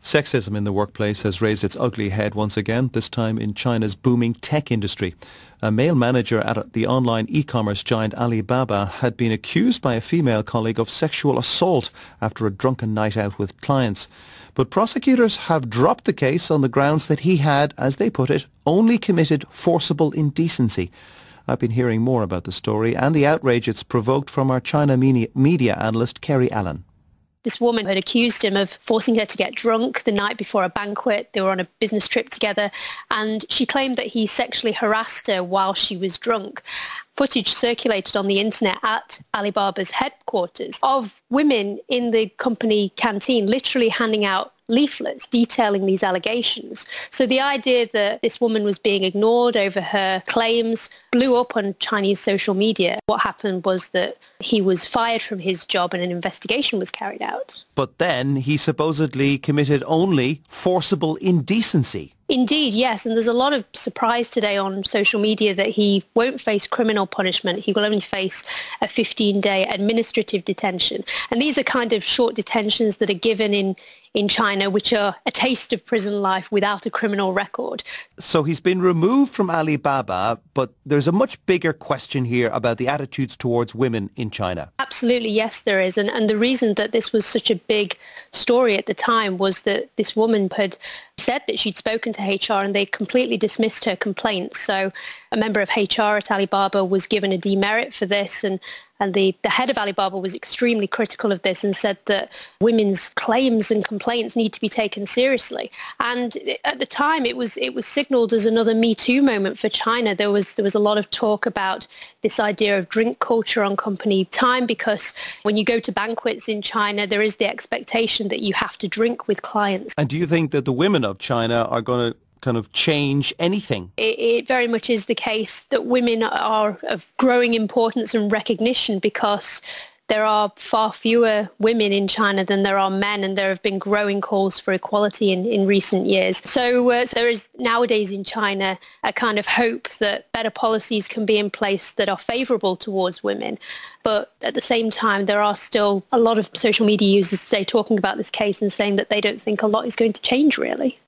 Sexism in the workplace has raised its ugly head once again, this time in China's booming tech industry. A male manager at the online e-commerce giant Alibaba had been accused by a female colleague of sexual assault after a drunken night out with clients. But prosecutors have dropped the case on the grounds that he had, as they put it, only committed forcible indecency. I've been hearing more about the story and the outrage it's provoked from our China media analyst, Kerry Allen. This woman had accused him of forcing her to get drunk the night before a banquet. They were on a business trip together, and she claimed that he sexually harassed her while she was drunk. Footage circulated on the internet at Alibaba's headquarters of women in the company canteen literally handing out leaflets detailing these allegations. So the idea that this woman was being ignored over her claims blew up on Chinese social media. What happened was that he was fired from his job and an investigation was carried out. But then he supposedly committed only forcible indecency. Indeed, yes. And there's a lot of surprise today on social media that he won't face criminal punishment. He will only face a 15-day administrative detention. And these are kind of short detentions that are given in China, which are a taste of prison life without a criminal record. So he's been removed from Alibaba, but there's a much bigger question here about the attitudes towards women in China. Absolutely, yes, there is. And the reason that this was such a big story at the time was that this woman had said that she'd spoken to HR and they completely dismissed her complaints. So a member of HR at Alibaba was given a demerit for this, and the head of Alibaba was extremely critical of this and said that women's claims and complaints need to be taken seriously. And at the time, it was signalled as another Me Too moment for China. There was a lot of talk about this idea of drink culture on company time, because when you go to banquets in China, there is the expectation that you have to drink with clients. And do you think that the women of China are going to kind of change anything? It very much is the case that women are of growing importance and recognition, because there are far fewer women in China than there are men, and there have been growing calls for equality in recent years. So there is nowadays in China a kind of hope that better policies can be in place that are favourable towards women. But at the same time, there are still a lot of social media users today talking about this case and saying that they don't think a lot is going to change, really.